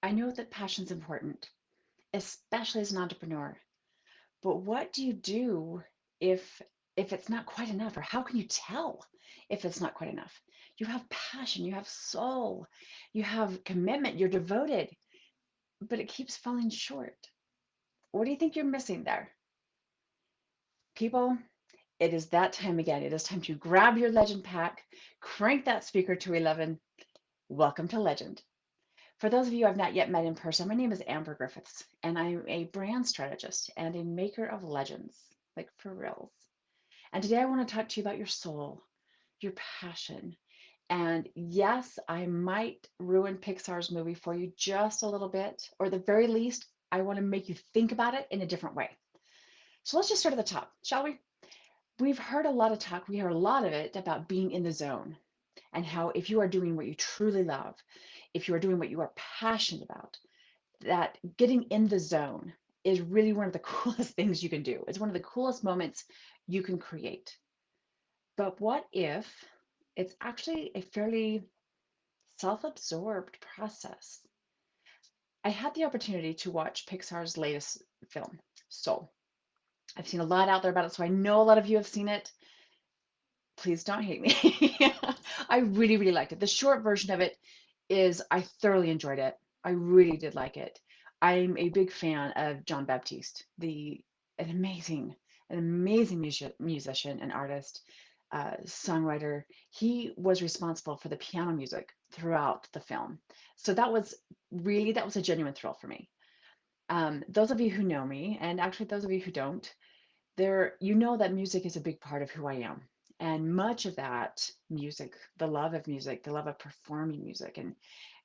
I know that passion's important, especially as an entrepreneur. But what do you do if it's not quite enough, or how can you tell if it's not quite enough? You have passion, you have soul, you have commitment, you're devoted, but it keeps falling short. What do you think you're missing there? People, it is that time again. It is time to grab your Legend pack, crank that speaker to 11. Welcome to Legend. For those of you I've not yet met in person, my name is Amber Griffiths, and I'm a brand strategist and a maker of legends, like for reals. And today I want to talk to you about your soul, your passion. And yes, I might ruin Pixar's movie for you just a little bit, or at the very least, I want to make you think about it in a different way. So let's just start at the top, shall we? We've heard a lot of talk, we hear a lot of it about being in the zone and how if you are doing what you truly love, if you are doing what you are passionate about, that getting in the zone is really one of the coolest things you can do. It's one of the coolest moments you can create. But what if it's actually a fairly self absorbed process? I had the opportunity to watch Pixar's latest film, Soul. I've seen a lot out there about it, so I know a lot of you have seen it. Please don't hate me. I really, really liked it. The short version of it is I thoroughly enjoyed it. I really did like it. I'm a big fan of John Baptiste, the an amazing, an amazing musician and artist, songwriter. He was responsible for the piano music throughout the film. So that was a genuine thrill for me. Those of you who know me, and actually those of you who don't, you know that music is a big part of who I am. And much of that music, the love of music, the love of performing music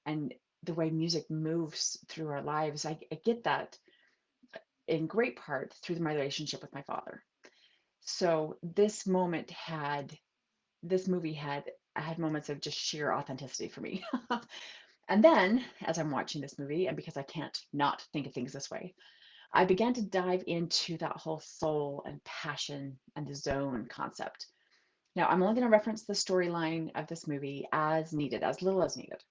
and the way music moves through our lives, I get that in great part through my relationship with my father. So this movie had moments of just sheer authenticity for me. And then as I'm watching this movie, and because I can't not think of things this way, I began to dive into that whole soul and passion and the zone concept. Now, I'm only going to reference the storyline of this movie as needed, as little as needed,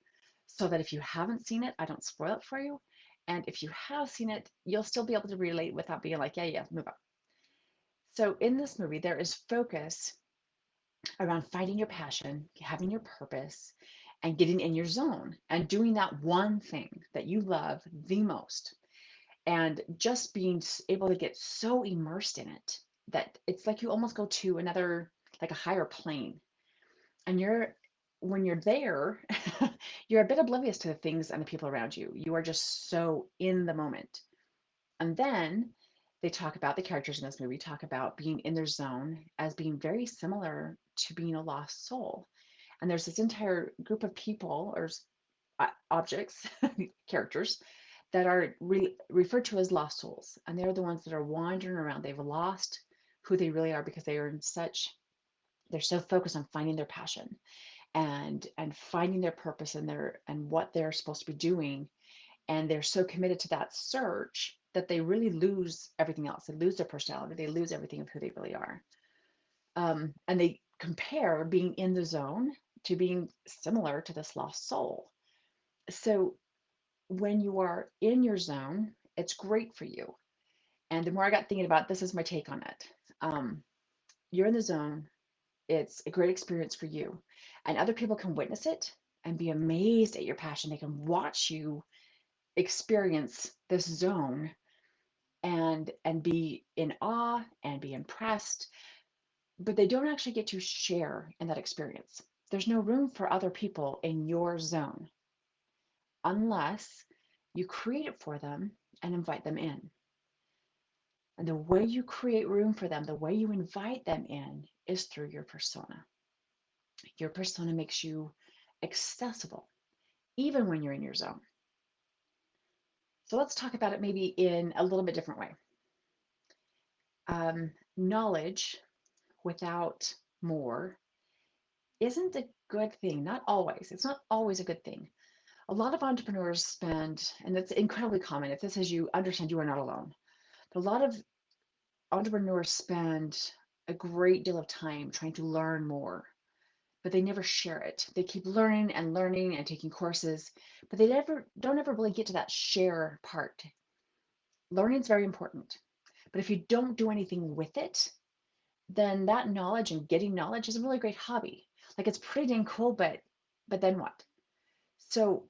so that if you haven't seen it, I don't spoil it for you. And if you have seen it, you'll still be able to relate without being like, yeah, yeah, move on. So in this movie, there is focus around finding your passion, having your purpose, and getting in your zone and doing that one thing that you love the most, and just being able to get so immersed in it that it's like you almost go to another, like a higher plane. And when you're there, you're a bit oblivious to the things and the people around you. You are just so in the moment. And then they talk about, the characters in this movie talk about being in their zone as being very similar to being a lost soul. And there's this entire group of people or objects, characters that are referred to as lost souls. And they're the ones that are wandering around. They've lost who they really are because they're so focused on finding their passion and finding their purpose and what they're supposed to be doing. And they're so committed to that search that they really lose everything else. They lose their personality. They lose everything of who they really are. And they compare being in the zone to being similar to this lost soul. So when you are in your zone, it's great for you. And the more I got thinking about it, this is my take on it. Um, you're in the zone. It's a great experience for you, and other people can witness it and be amazed at your passion. They can watch you experience this zone and be in awe and be impressed, but they don't actually get to share in that experience. There's no room for other people in your zone unless you create it for them and invite them in. And the way you create room for them, the way you invite them in, is through your persona. Your persona makes you accessible, even when you're in your zone. So let's talk about it maybe in a little bit different way. Knowledge without more isn't a good thing. Not always. It's not always a good thing. A lot of entrepreneurs spend, and it's incredibly common, if this is you, understand you are not alone. But a lot of entrepreneurs spend a great deal of time trying to learn more, but they never share it. They keep learning and learning and taking courses, but they never don't ever really get to that share part. Learning is very important, but if you don't do anything with it, then that knowledge and getting knowledge is a really great hobby. Like it's pretty dang cool, but then what? So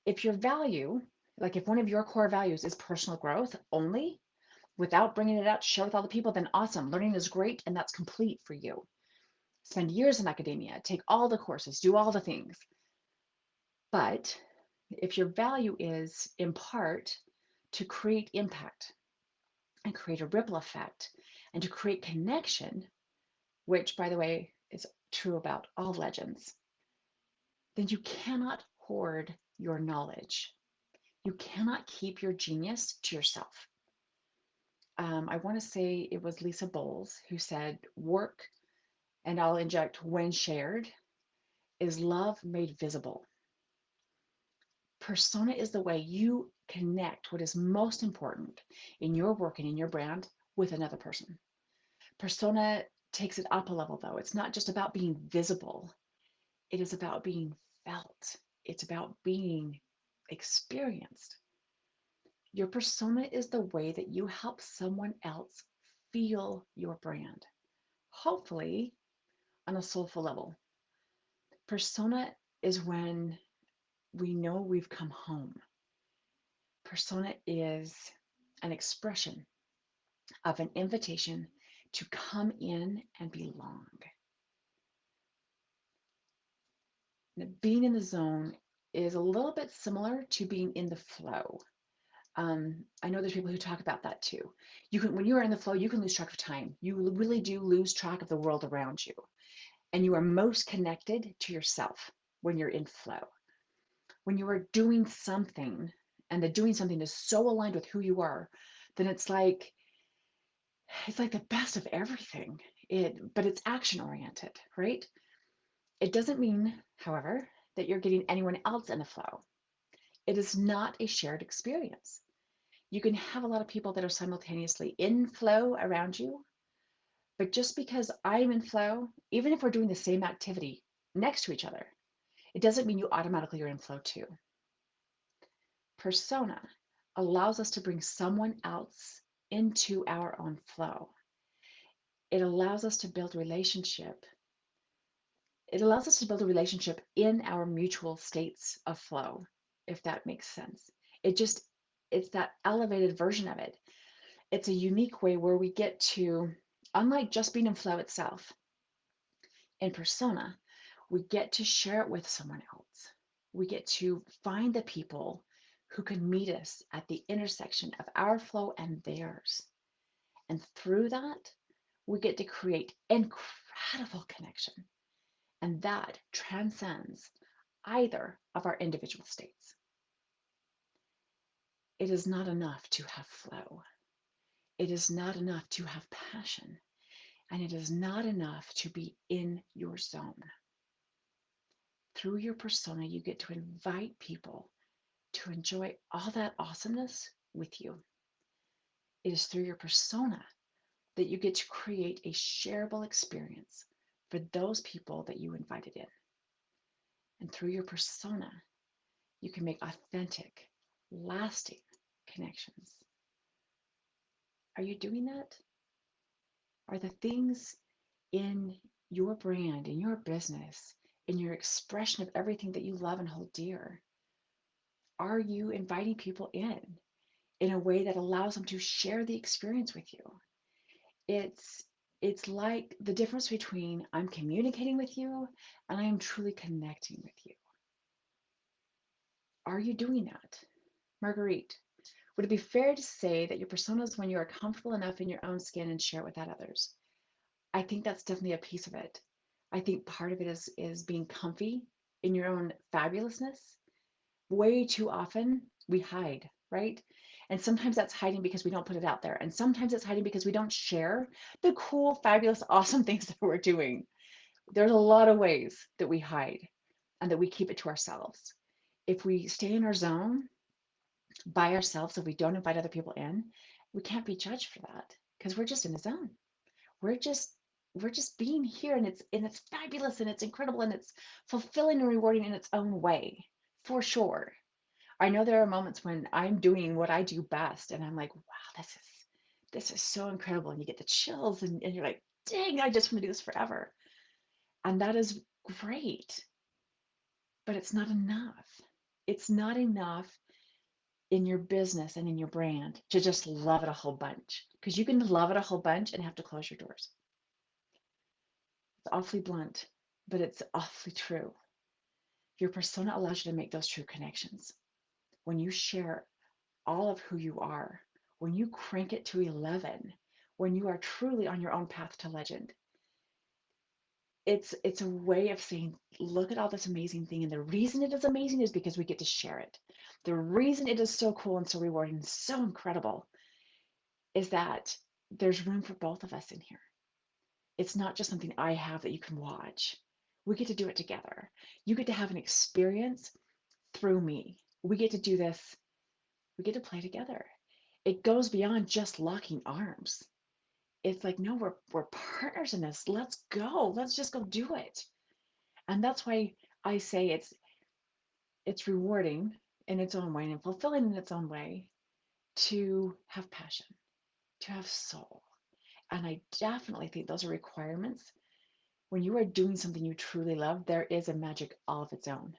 if your value, like if one of your core values is personal growth only, without bringing it out to share with all the people, then awesome. Learning is great and that's complete for you. Spend years in academia, take all the courses, do all the things. But if your value is in part to create impact and create a ripple effect and to create connection, which by the way is true about all legends, then you cannot hoard your knowledge. You cannot keep your genius to yourself. I want to say it was Lisa Bowles who said, work, and I'll inject when shared, is love made visible. Persona is the way you connect what is most important in your work and in your brand with another person. Persona takes it up a level, though. It's not just about being visible, it is about being felt, it's about being experienced. Your persona is the way that you help someone else feel your brand, hopefully on a soulful level. Persona is when we know we've come home. Persona is an expression of an invitation to come in and belong. Now, being in the zone is a little bit similar to being in the flow. I know there's people who talk about that too. You can, when you are in the flow, you can lose track of time. You really do lose track of the world around you, and you are most connected to yourself when you're in flow. When you are doing something, and the doing something is so aligned with who you are, then it's like the best of everything. But it's action oriented, right? It doesn't mean, however, that you're getting anyone else in the flow. It is not a shared experience. You can have a lot of people that are simultaneously in flow around you, but just because I'm in flow, even if we're doing the same activity next to each other, it doesn't mean you automatically are in flow too. Persona allows us to bring someone else into our own flow. It allows us to build relationship. It allows us to build a relationship in our mutual states of flow, if that makes sense. It just, it's that elevated version of it. It's a unique way where we get to, unlike just being in flow itself, in persona, we get to share it with someone else. We get to find the people who can meet us at the intersection of our flow and theirs. And through that, we get to create incredible connection. And that transcends either of our individual states. It is not enough to have flow. It is not enough to have passion. And it is not enough to be in your zone. Through your persona, you get to invite people to enjoy all that awesomeness with you. It is through your persona that you get to create a shareable experience for those people that you invited in. And through your persona, you can make authentic, lasting connections. Are you doing that? Are the things in your brand, in your business, in your expression of everything that you love and hold dear, are you inviting people in a way that allows them to share the experience with you? It's it's like the difference between I'm communicating with you and I am truly connecting with you. Are you doing that? Marguerite, would it be fair to say that your persona is when you are comfortable enough in your own skin and share it with others? I think that's definitely a piece of it. I think part of it is being comfy in your own fabulousness. Way too often we hide, right? And sometimes that's hiding because we don't put it out there. And sometimes it's hiding because we don't share the cool, fabulous, awesome things that we're doing. There's a lot of ways that we hide and that we keep it to ourselves. If we stay in our zone by ourselves, if we don't invite other people in, we can't be judged for that because we're just in the zone. We're just we're just being here, and it's fabulous and it's incredible and it's fulfilling and rewarding in its own way, for sure. I know there are moments when I'm doing what I do best and I'm like, wow, this is so incredible. And you get the chills and you're like, dang, I just want to do this forever. And that is great, but it's not enough. It's not enough in your business and in your brand to just love it a whole bunch, because you can love it a whole bunch and have to close your doors. It's awfully blunt, but it's awfully true. Your persona allows you to make those true connections. When you share all of who you are, when you crank it to 11, when you are truly on your own path to legend, it's a way of saying, look at all this amazing thing. And the reason it is amazing is because we get to share it. The reason it is so cool and so rewarding and so incredible is that there's room for both of us in here. It's not just something I have that you can watch. We get to do it together. You get to have an experience through me. We get to do this. We get to play together. It goes beyond just locking arms. It's like, no, we're partners in this. Let's go. Let's just go do it. And that's why I say it's rewarding in its own way and fulfilling in its own way to have passion, to have soul. And I definitely think those are requirements. When you are doing something you truly love, there is a magic all of its own.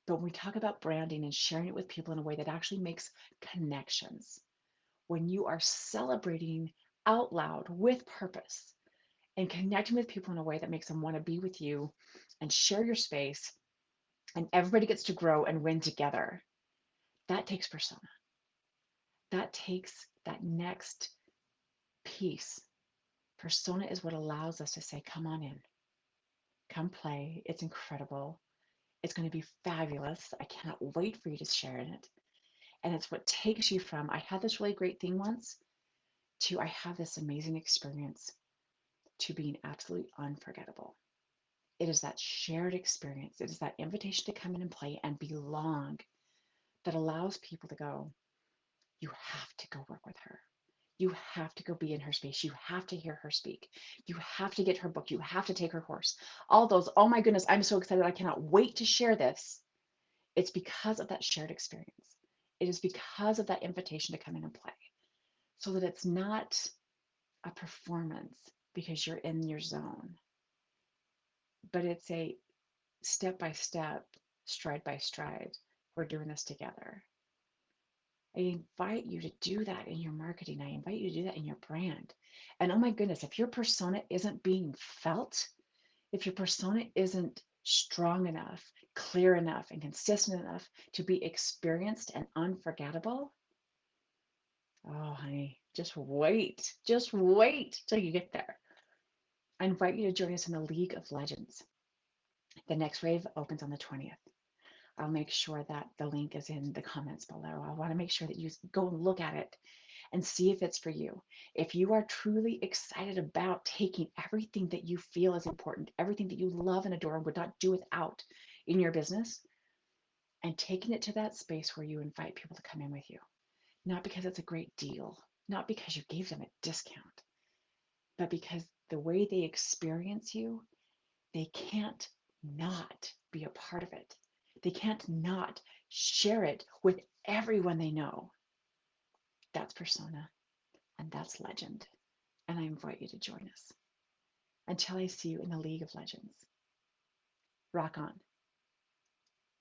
But when we talk about branding and sharing it with people in a way that actually makes connections, when you are celebrating out loud with purpose and connecting with people in a way that makes them want to be with you and share your space, and everybody gets to grow and win together, that takes persona. That takes that next piece. Persona is what allows us to say, come on in, come play. It's incredible. It's going to be fabulous. I cannot wait for you to share in it. And it's what takes you from, I had this really great thing once, to I have this amazing experience, to being absolutely unforgettable. It is that shared experience. It is that invitation to come in and play and belong that allows people to go, you have to go work with her. You have to go be in her space. You have to hear her speak. You have to get her book. You have to take her course. All those, oh my goodness, I'm so excited. I cannot wait to share this. It's because of that shared experience. It is because of that invitation to come in and play, so that it's not a performance because you're in your zone, but it's a step by step, stride by stride. We're doing this together. I invite you to do that in your marketing. I invite you to do that in your brand. And oh my goodness, if your persona isn't being felt, if your persona isn't strong enough, clear enough, and consistent enough to be experienced and unforgettable, oh, honey, just wait till you get there. I invite you to join us in the League of Legends. The next wave opens on the 20th. I'll make sure that the link is in the comments below. I want to make sure that you go and look at it and see if it's for you. If you are truly excited about taking everything that you feel is important, everything that you love and adore and would not do without in your business, and taking it to that space where you invite people to come in with you, not because it's a great deal, not because you gave them a discount, but because the way they experience you, they can't not be a part of it. They can't not share it with everyone they know. That's persona and that's legend. And I invite you to join us. Until I see you in the League of Legends, rock on.